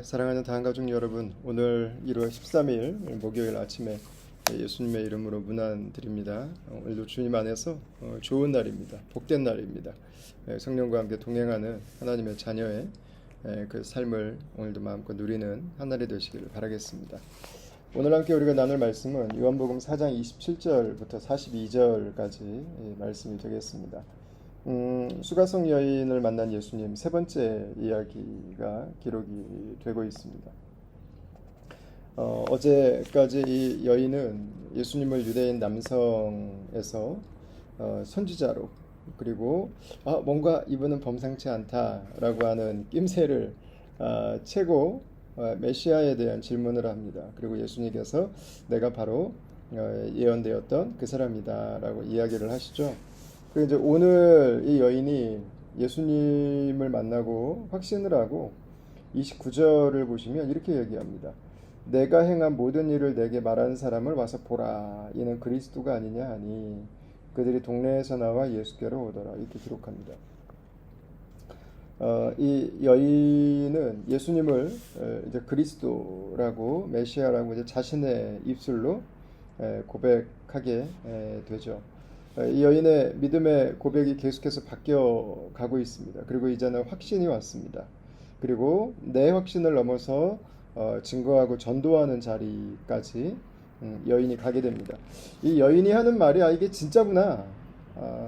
사랑하는 다한가족 여러분, 오늘 1월 13일 목요일 아침에 예수님의 이름으로 문안 드립니다. 오늘도 주님 안에서 좋은 날입니다. 복된 날입니다. 성령과 함께 동행하는 하나님의 자녀의 그 삶을 오늘도 마음껏 누리는 한 날이 되시기를 바라겠습니다. 오늘 함께 우리가 나눌 말씀은 요한복음 4장 27절부터 42절까지 말씀이 되겠습니다. 수가성 여인을 만난 예수님 세 번째 이야기가 기록이 되고 있습니다. 어제까지 이 여인은 예수님을 유대인 남성에서 선지자로, 그리고 뭔가 이분은 범상치 않다라고 하는 낌새를 채고 메시아에 대한 질문을 합니다. 그리고 예수님께서 내가 바로 예언되었던 그 사람이다라고 이야기를 하시죠. 그리고 이제 오늘 이 여인이 예수님을 만나고 확신을 하고 29절을 보시면 이렇게 얘기합니다. 내가 행한 모든 일을 내게 말하는 사람을 와서 보라. 이는 그리스도가 아니냐 하니 그들이 동네에서 나와 예수께로 오더라. 이렇게 기록합니다. 이 여인은 예수님을 이제 그리스도라고, 메시아라고 이제 자신의 입술로 고백하게 되죠. 이 여인의 믿음의 고백이 계속해서 바뀌어 가고 있습니다. 그리고 이제는 확신이 왔습니다. 그리고 내 확신을 넘어서 증거하고 전도하는 자리까지 여인이 가게 됩니다. 이 여인이 하는 말이 이게 진짜구나.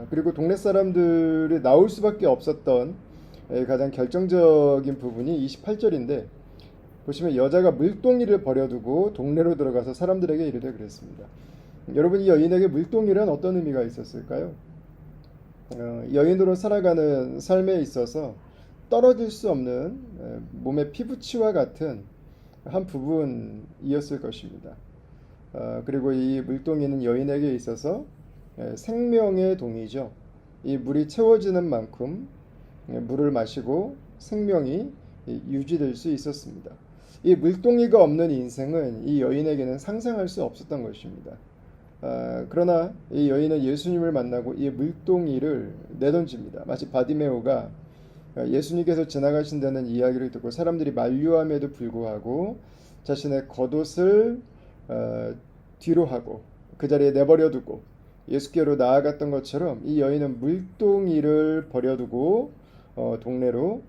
그리고 동네 사람들이 나올 수밖에 없었던 가장 결정적인 부분이 28절인데 보시면 여자가 물동이를 버려두고 동네로 들어가서 사람들에게 이르되 그랬습니다. 여러분, 이 여인에게 물동이란 어떤 의미가 있었을까요? 여인으로 살아가는 삶에 있어서 떨어질 수 없는 몸의 피부치와 같은 한 부분이었을 것입니다. 그리고 이 물동이는 여인에게 있어서 생명의 동이죠. 이 물이 채워지는 만큼 물을 마시고 생명이 유지될 수 있었습니다. 이 물동이가 없는 인생은 이 여인에게는 상상할 수 없었던 것입니다. 그러나 이 여인은 예수님을 만나고 이 물동이를 내던집니다. 마치 바디메오가 예수님께서 지나가신다는 이야기를 듣고 사람들이 만류함에도 불구하고 자신의 겉옷을 뒤로 하고 그 자리에 내버려 두고 예수께로 나아갔던 것처럼 이 여인은 물동이를 버려두고 동네로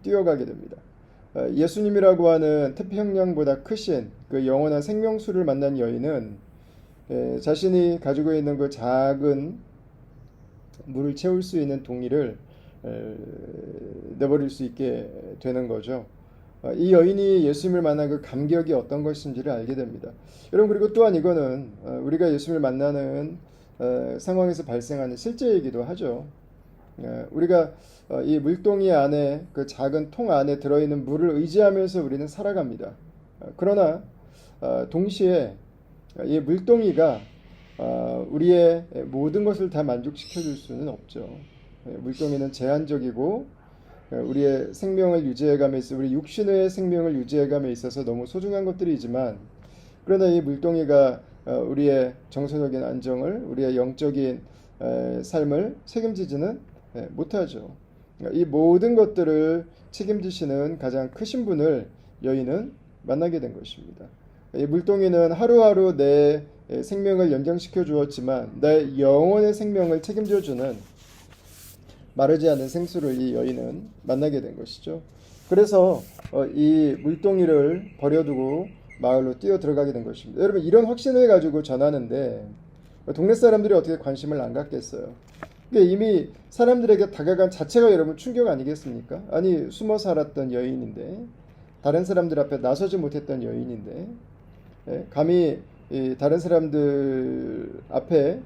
뛰어가게 됩니다. 예수님이라고 하는 태평양보다 크신 그 영원한 생명수를 만난 여인은 자신이 가지고 있는 그 작은 물을 채울 수 있는 동이를 내버릴 수 있게 되는 거죠. 이 여인이 예수님을 만난 그 감격이 어떤 것인지를 알게 됩니다. 여러분, 그리고 또한 이거는 우리가 예수님을 만나는 상황에서 발생하는 실제 얘기도 하죠. 우리가 이 물동이 안에, 그 작은 통 안에 들어있는 물을 의지하면서 우리는 살아갑니다. 그러나 동시에 이 물동이가 우리의 모든 것을 다 만족시켜 줄 수는 없죠. 물동이는 제한적이고 우리의 생명을 유지해감에 있어, 우리 육신의 생명을 유지해감에 있어서 너무 소중한 것들이지만, 그러나 이 물동이가 우리의 정서적인 안정을, 우리의 영적인 삶을 책임지지는 못하죠. 이 모든 것들을 책임지시는 가장 크신 분을 여인은 만나게 된 것입니다. 이 물동이는 하루하루 내 생명을 연장시켜 주었지만 내 영혼의 생명을 책임져 주는 마르지 않는 생수를 이 여인은 만나게 된 것이죠. 그래서 이 물동이를 버려두고 마을로 뛰어 들어가게 된 것입니다. 여러분, 이런 확신을 가지고 전하는데 동네 사람들이 어떻게 관심을 안 갖겠어요? 이미 사람들에게 다가간 자체가 여러분 충격 아니겠습니까? 아니, 숨어 살았던 여인인데, 다른 사람들 앞에 나서지 못했던 여인인데, 감히 다른 사람들 앞에,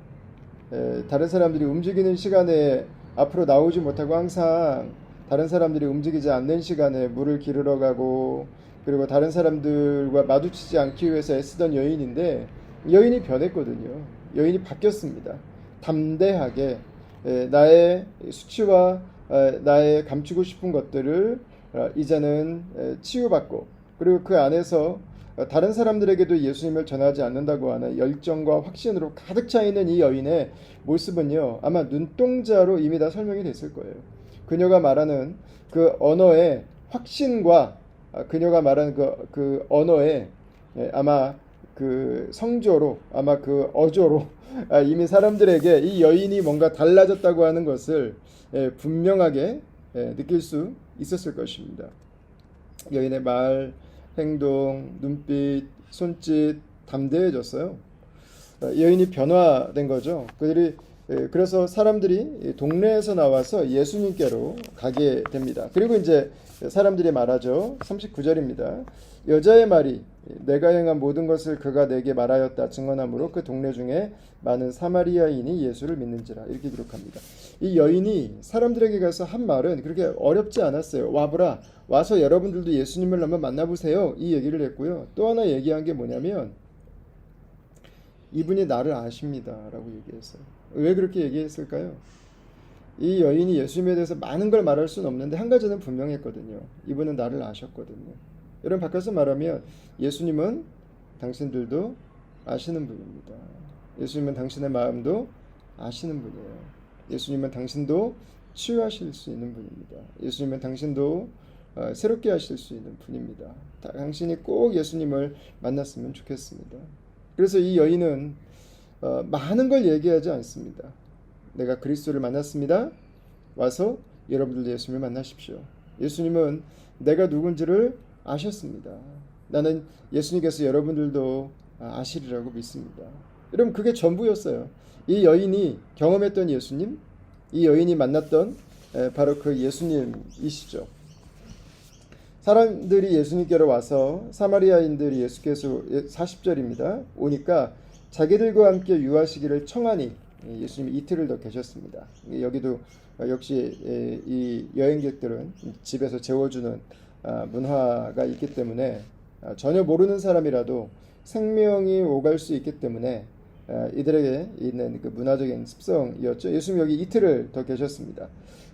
다른 사람들이 움직이는 시간에 앞으로 나오지 못하고 항상 다른 사람들이 움직이지 않는 시간에 물을 기르러 가고, 그리고 다른 사람들과 마주치지 않기 위해서 애쓰던 여인인데, 여인이 변했거든요. 여인이 바뀌었습니다. 담대하게 나의 수치와 나의 감추고 싶은 것들을 이제는 치유받고, 그리고 그 안에서 다른 사람들에게도 예수님을 전하지 않는다고 하는 열정과 확신으로 가득 차 있는 이 여인의 모습은요, 아마 눈동자로 이미 다 설명이 됐을 거예요. 그녀가 말하는 그 언어의 확신과 그녀가 말한 그 언어에 아마 그 성조로 아마 그 어조로 이미 사람들에게 이 여인이 뭔가 달라졌다고 하는 것을 분명하게 느낄 수 있었을 것입니다. 여인의 말, 행동, 눈빛, 손짓 담대해졌어요. 여인이 변화된 거죠. 그래서 사람들이 동네에서 나와서 예수님께로 가게 됩니다. 그리고 이제 사람들이 말하죠. 39절입니다. 여자의 말이 내가 행한 모든 것을 그가 내게 말하였다 증언하므로 그 동네 중에 많은 사마리아인이 예수를 믿는지라 이렇게 기록합니다. 이 여인이 사람들에게 가서 한 말은 그렇게 어렵지 않았어요. 와보라, 와서 여러분들도 예수님을 한번 만나보세요. 이 얘기를 했고요. 또 하나 얘기한 게 뭐냐면 이분이 나를 아십니다 라고 얘기했어요. 왜 그렇게 얘기했을까요? 이 여인이 예수님에 대해서 많은 걸 말할 수는 없는데 한 가지는 분명했거든요. 이분은 나를 아셨거든요. 여러분 바꿔서 말하면 예수님은 당신들도 아시는 분입니다. 예수님은 당신의 마음도 아시는 분이에요. 예수님은 당신도 치유하실 수 있는 분입니다. 예수님은 당신도 새롭게 하실 수 있는 분입니다. 당신이 꼭 예수님을 만났으면 좋겠습니다. 그래서 이 여인은 많은 걸 얘기하지 않습니다. 내가 그리스도를 만났습니다. 와서 여러분들도 예수님을 만나십시오. 예수님은 내가 누군지를 아셨습니다. 나는 예수님께서 여러분들도 아시리라고 믿습니다. 여러분 그게 전부였어요. 이 여인이 경험했던 예수님, 이 여인이 만났던 바로 그 예수님이시죠. 사람들이 예수님께로 와서 사마리아인들이 예수께서 40절입니다. 오니까 자기들과 함께 유하시기를 청하니 예수님이 이틀을 더 계셨습니다. 여기도 역시 이 여행객들은 집에서 재워주는 문화가 있기 때문에 전혀 모르는 사람이라도 생명이 오갈 수 있기 때문에 이들에게 있는 그 문화적인 습성이었죠. 예수님 여기 이틀을 더 계셨습니다.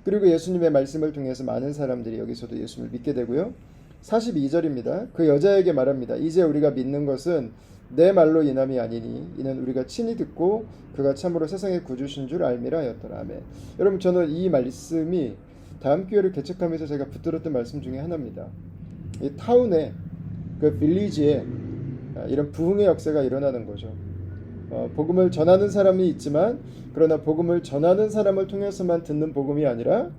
그리고 예수님의 말씀을 통해서 많은 사람들이 여기서도 예수님을 믿게 되고요. 42절입니다. 그 여자에게 말합니다. 이제 우리가 믿는 것은 내 말로 인함이 아니니 이는 우리가 친히 듣고 그가 참으로 세상의 구주신 줄 알미라 하였더라. 아멘. 여러분 저는 이 말씀이 다음 교회를 개척하면서 제가 붙들었던 말씀 중에 하나입니다. 이 타운에 그 빌리지에 이런 부흥의 역사가 일어나는 거죠. 복음을 전하는 사람이 있지만 그러나 복음을 전하는 사람을 통해서만 듣는 복음이 아니라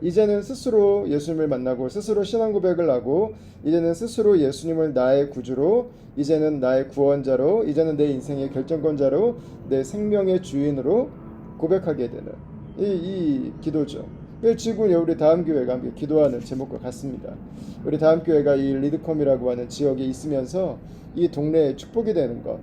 이제는 스스로 예수님을 만나고 스스로 신앙 고백을 하고 이제는 스스로 예수님을 나의 구주로 이제는 나의 구원자로 이제는 내 인생의 결정권자로 내 생명의 주인으로 고백하게 되는 이 기도죠. 지금 우리 다음 교회가 함께 기도하는 제목과 같습니다. 우리 다음 교회가 이 리드컴이라고 하는 지역에 있으면서 이 동네에 축복이 되는 것,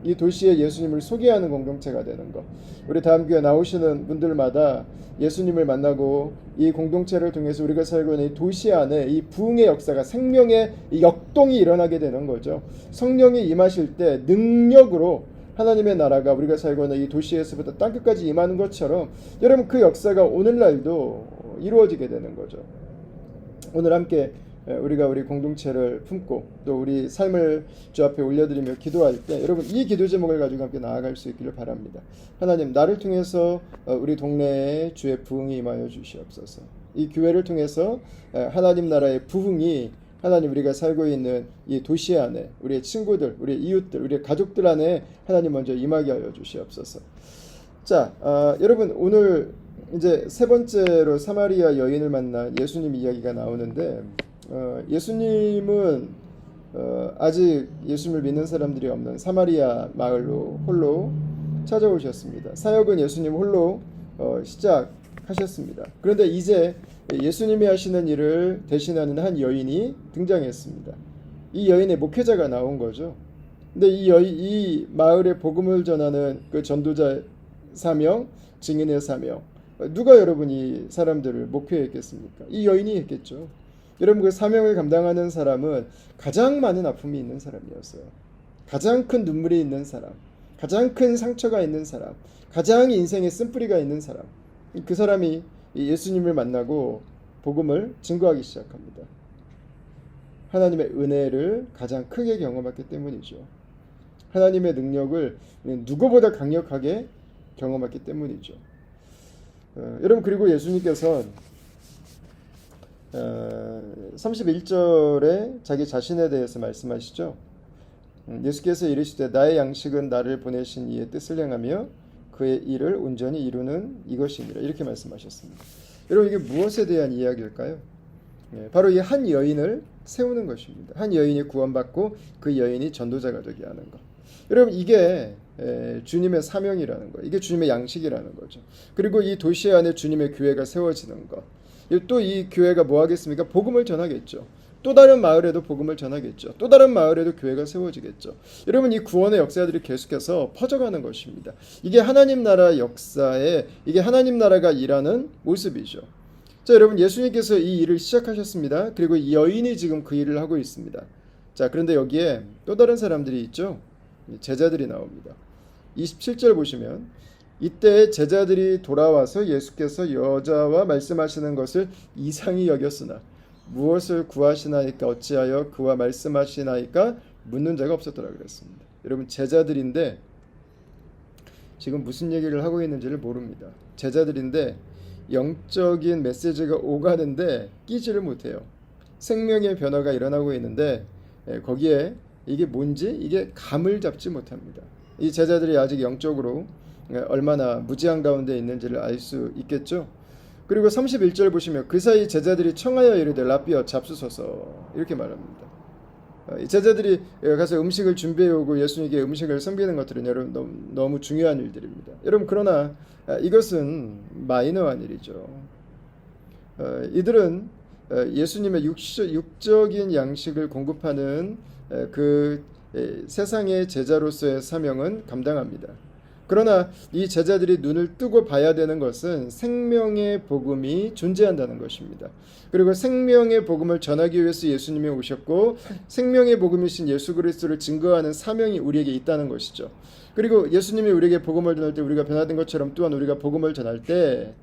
이 도시에 예수님을 소개하는 공동체가 되는 것, 우리 다음 교회 나오시는 분들마다 예수님을 만나고 이 공동체를 통해서 우리가 살고 있는 이 도시 안에 이 부흥의 역사가 생명의 역동이 일어나게 되는 거죠. 성령이 임하실 때 능력으로 하나님의 나라가 우리가 살고 있는 이 도시에서부터 땅끝까지 임하는 것처럼 여러분 그 역사가 오늘날도 이루어지게 되는 거죠. 오늘 함께 우리가 우리 공동체를 품고 또 우리 삶을 주 앞에 올려드리며 기도할 때 여러분 이 기도 제목을 가지고 함께 나아갈 수 있기를 바랍니다. 하나님 나를 통해서 우리 동네에 주의 부흥이 임하여 주시옵소서. 이 교회를 통해서 하나님 나라의 부흥이 하나님 우리가 살고 있는 이 도시 안에 우리의 친구들, 우리의 이웃들, 우리의 가족들 안에 하나님 먼저 임하게 하여 주시옵소서. 자, 여러분 오늘 이제 세 번째로 사마리아 여인을 만난 예수님 이야기가 나오는데 예수님은 아직 예수님을 믿는 사람들이 없는 사마리아 마을로 홀로 찾아오셨습니다. 사역은 예수님 홀로 시작하셨습니다. 그런데 이제 예수님이 하시는 일을 대신하는 한 여인이 등장했습니다. 이 여인의 목회자가 나온 거죠. 근데 이 마을에 복음을 전하는 그 전도자 사명, 증인의 사명, 누가 여러분 이 사람들을 목회했겠습니까? 이 여인이 했겠죠. 여러분 그 사명을 감당하는 사람은 가장 많은 아픔이 있는 사람이었어요. 가장 큰 눈물이 있는 사람, 가장 큰 상처가 있는 사람, 가장 인생에 쓴뿌리가 있는 사람. 그 사람이 예수님을 만나고 복음을 증거하기 시작합니다. 하나님의 은혜를 가장 크게 경험했기 때문이죠. 하나님의 능력을 누구보다 강력하게 경험했기 때문이죠. 여러분 그리고 예수님께서는 31절에 자기 자신에 대해서 말씀하시죠. 예수께서 이르시되 나의 양식은 나를 보내신 이의 뜻을 행하며 그의 일을 온전히 이루는 이것이니라 이렇게 말씀하셨습니다. 여러분 이게 무엇에 대한 이야기일까요? 바로 이 한 여인을 세우는 것입니다. 한 여인이 구원받고 그 여인이 전도자가 되게 하는 것. 여러분 이게 주님의 사명이라는 거, 이게 주님의 양식이라는 거죠. 그리고 이 도시 안에 주님의 교회가 세워지는 것. 또 이 교회가 뭐 하겠습니까? 복음을 전하겠죠. 또 다른 마을에도 복음을 전하겠죠. 또 다른 마을에도 교회가 세워지겠죠. 여러분 이 구원의 역사들이 계속해서 퍼져가는 것입니다. 이게 하나님 나라 역사에 이게 하나님 나라가 일하는 모습이죠. 자, 여러분 예수님께서 이 일을 시작하셨습니다. 그리고 이 여인이 지금 그 일을 하고 있습니다. 자, 그런데 여기에 또 다른 사람들이 있죠. 제자들이 나옵니다. 27절 보시면 이때 제자들이 돌아와서 예수께서 여자와 말씀하시는 것을 이상히 여겼으나 무엇을 구하시나이까 어찌하여 그와 말씀하시나이까 묻는 자가 없었더라 그랬습니다. 여러분 제자들인데 지금 무슨 얘기를 하고 있는지를 모릅니다. 제자들인데 영적인 메시지가 오가는데 끼지를 못해요. 생명의 변화가 일어나고 있는데 거기에 이게 뭔지 이게 감을 잡지 못합니다. 이 제자들이 아직 영적으로 얼마나 무지한 가운데 있는지를 알 수 있겠죠. 그리고 31절 보시면 그 사이 제자들이 청하여 이르되 랍비여 잡수소서 이렇게 말합니다. 제자들이 가서 음식을 준비해 오고 예수님께 음식을 섬기는 것들은 여러분 너무 중요한 일들입니다. 여러분 그러나 이것은 마이너한 일이죠. 이들은 예수님의 육적인 양식을 공급하는 그 세상의 제자로서의 사명은 감당합니다. 그러나 이 제자들이 눈을 뜨고 봐야 되는 것은 생명의 복음이 존재한다는 것입니다. 그리고 생명의 복음을 전하기 위해서 예수님이 오셨고 생명의 복음이신 예수 그리스도를 증거하는 사명이 우리에게 있다는 것이죠. 그리고 예수님이 우리에게 복음을 전할 때 우리가 변화된 것처럼 또한 우리가 복음을 전할 때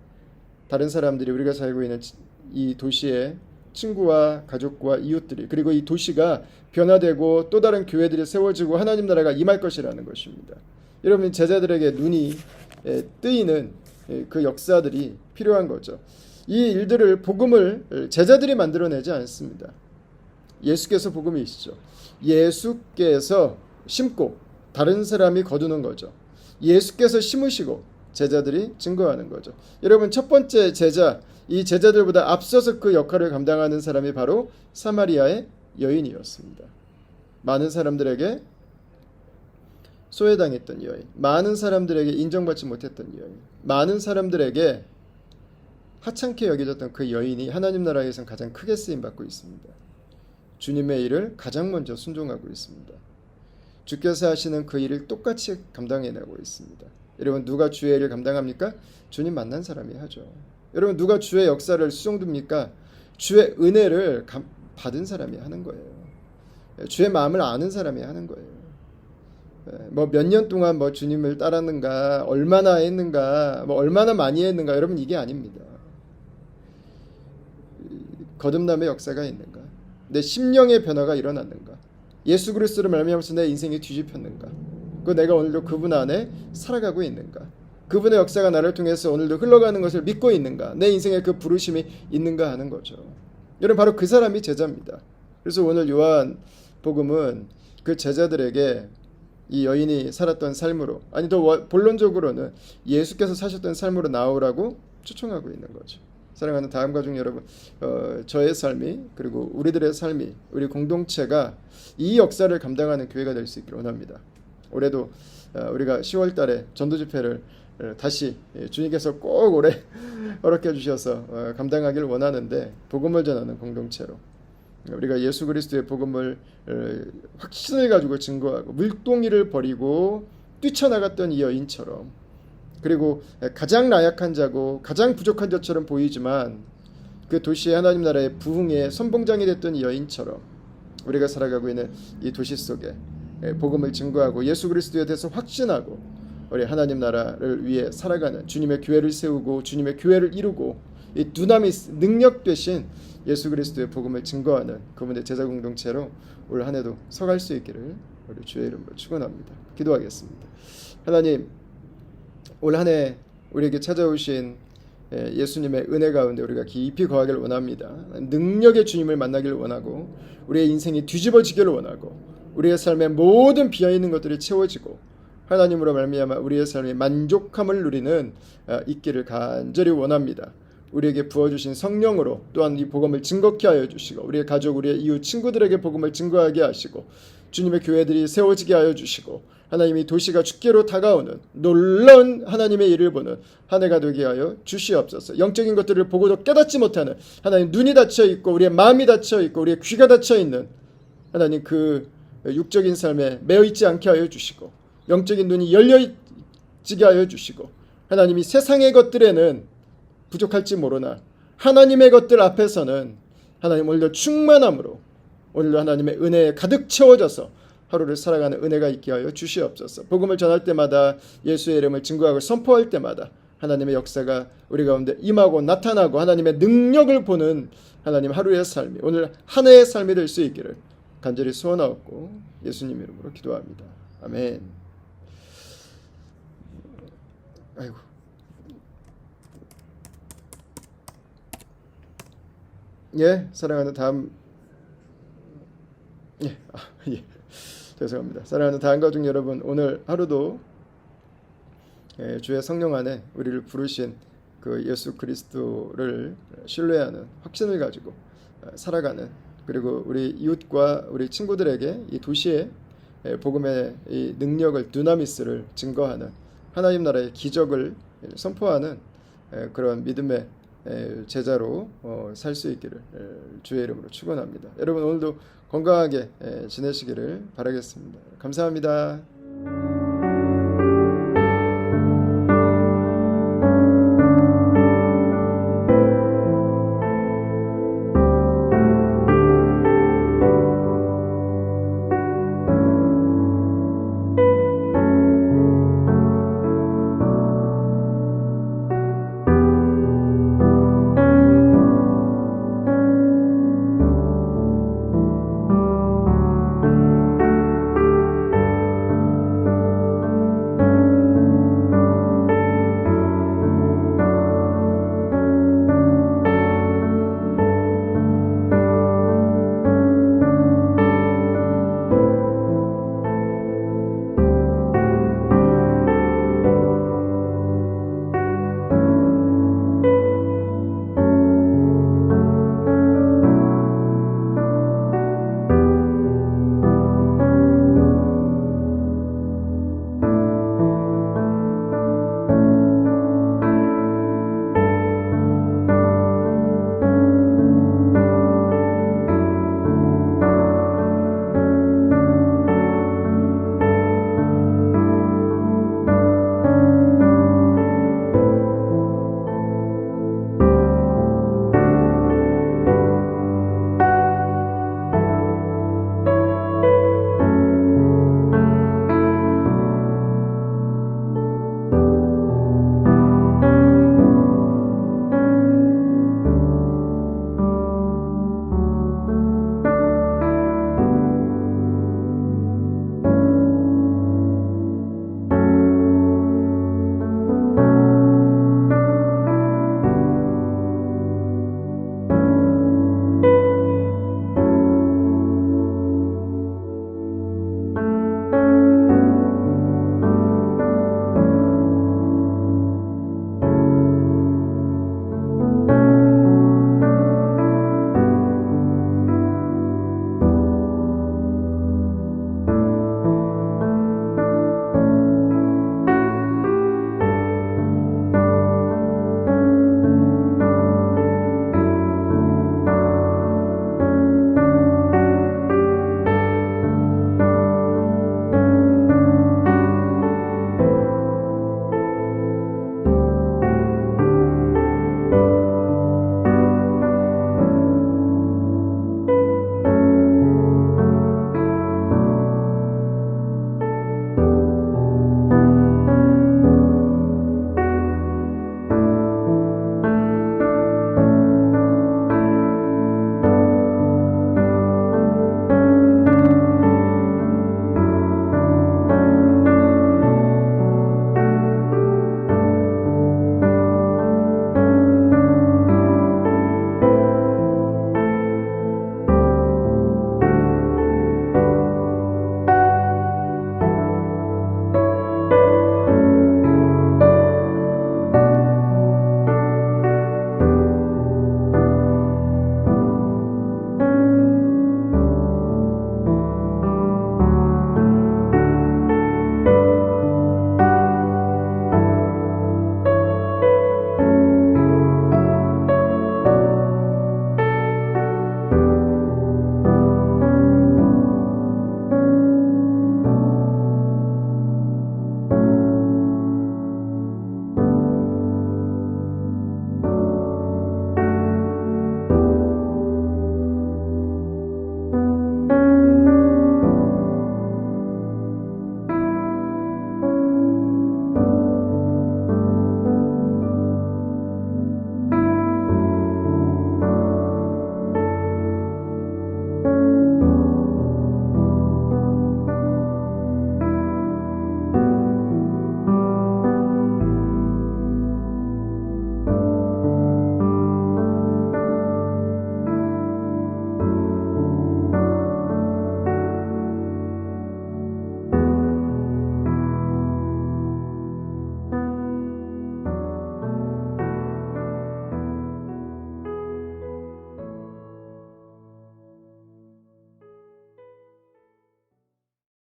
다른 사람들이 우리가 살고 있는 이 도시의 친구와 가족과 이웃들이 그리고 이 도시가 변화되고 또 다른 교회들이 세워지고 하나님 나라가 임할 것이라는 것입니다. 여러분 제자들에게 눈이 뜨이는 그 역사들이 필요한 거죠. 이 일들을 복음을 제자들이 만들어내지 않습니다. 예수께서 복음이시죠. 예수께서 심고 다른 사람이 거두는 거죠. 예수께서 심으시고 제자들이 증거하는 거죠. 여러분 첫 번째 제자, 이 제자들보다 앞서서 그 역할을 감당하는 사람이 바로 사마리아의 여인이었습니다. 많은 사람들에게 소외당했던 여인, 많은 사람들에게 인정받지 못했던 여인, 많은 사람들에게 하찮게 여겨졌던 그 여인이 하나님 나라에서는 가장 크게 쓰임받고 있습니다. 주님의 일을 가장 먼저 순종하고 있습니다. 주께서 하시는 그 일을 똑같이 감당해내고 있습니다. 여러분 누가 주의 일을 감당합니까? 주님 만난 사람이 하죠. 여러분 누가 주의 역사를 수종둡니까? 주의 은혜를 받은 사람이 하는 거예요. 주의 마음을 아는 사람이 하는 거예요. 뭐 몇 년 동안 뭐 주님을 따랐는가, 얼마나 했는가, 뭐 얼마나 많이 했는가, 여러분 이게 아닙니다. 거듭남의 역사가 있는가, 내 심령의 변화가 일어났는가, 예수 그리스도를 말미암아서 내 인생이 뒤집혔는가, 그 내가 오늘도 그분 안에 살아가고 있는가, 그분의 역사가 나를 통해서 오늘도 흘러가는 것을 믿고 있는가, 내 인생에 그 부르심이 있는가 하는 거죠. 여러분 바로 그 사람이 제자입니다. 그래서 오늘 요한 복음은 그 제자들에게 이 여인이 살았던 삶으로, 아니 더 본론적으로는 예수께서 사셨던 삶으로 나오라고 초청하고 있는 거죠. 사랑하는 다음 가족 여러분, 저의 삶이 그리고 우리들의 삶이, 우리 공동체가 이 역사를 감당하는 교회가 될 수 있기를 원합니다. 올해도 우리가 10월 달에 전도 집회를 다시 주님께서 꼭 올해 허락해 주셔서 감당하기를 원하는데, 복음을 전하는 공동체로 우리가 예수 그리스도의 복음을 확신을 가지고 증거하고 물동이를 버리고 뛰쳐나갔던 이 여인처럼, 그리고 가장 나약한 자고 가장 부족한 자처럼 보이지만 그 도시의 하나님 나라의 부흥의 선봉장이 됐던 이 여인처럼 우리가 살아가고 있는 이 도시 속에 복음을 증거하고 예수 그리스도에 대해서 확신하고 우리 하나님 나라를 위해 살아가는, 주님의 교회를 세우고 주님의 교회를 이루고 이 두나미스 능력 되신 예수 그리스도의 복음을 증거하는 그분의 제자 공동체로 올 한 해도 서갈 수 있기를 우리 주의 이름으로 축원합니다. 기도하겠습니다. 하나님, 올 한 해 우리에게 찾아오신 예수님의 은혜 가운데 우리가 깊이 거하기를 원합니다. 능력의 주님을 만나기를 원하고 우리의 인생이 뒤집어지기를 원하고 우리의 삶의 모든 비어있는 것들이 채워지고 하나님으로 말미암아 우리의 삶이 만족함을 누리는 있기를 간절히 원합니다. 우리에게 부어주신 성령으로 또한 이 복음을 증거케 하여 주시고 우리의 가족, 우리의 이웃, 친구들에게 복음을 증거하게 하시고 주님의 교회들이 세워지게 하여 주시고 하나님이 도시가 주께로 다가오는 놀라운 하나님의 일을 보는 한 해가 되게 하여 주시옵소서. 영적인 것들을 보고도 깨닫지 못하는 하나님 눈이 닫혀 있고 우리의 마음이 닫혀 있고 우리의 귀가 닫혀 있는 하나님 그 육적인 삶에 매여 있지 않게 하여 주시고 영적인 눈이 열려지게 하여 주시고 하나님이 세상의 것들에는 부족할지 모르나 하나님의 것들 앞에서는 하나님 오늘도 충만함으로 오늘도 하나님의 은혜에 가득 채워져서 하루를 살아가는 은혜가 있게 하여 주시옵소서. 복음을 전할 때마다 예수의 이름을 증거하고 선포할 때마다 하나님의 역사가 우리 가운데 임하고 나타나고 하나님의 능력을 보는 하나님 하루의 삶이 오늘 한 해의 삶이 될 수 있기를 간절히 소원하옵고 예수님 이름으로 기도합니다. 아멘. 아이고. 예, 사랑하는 다음 예. 죄송합니다. 사랑하는 다음 가족 여러분, 오늘 하루도 주의 성령 안에 우리를 부르신 그 예수 그리스도를 신뢰하는 확신을 가지고 살아가는 그리고 우리 이웃과 우리 친구들에게 이 도시의 복음의 이 능력을 두나미스를 증거하는 하나님 나라의 기적을 선포하는 그런 믿음의 제자로 살 수 있기를 주의 이름으로 축원합니다. 여러분 오늘도 건강하게 지내시기를 바라겠습니다. 감사합니다.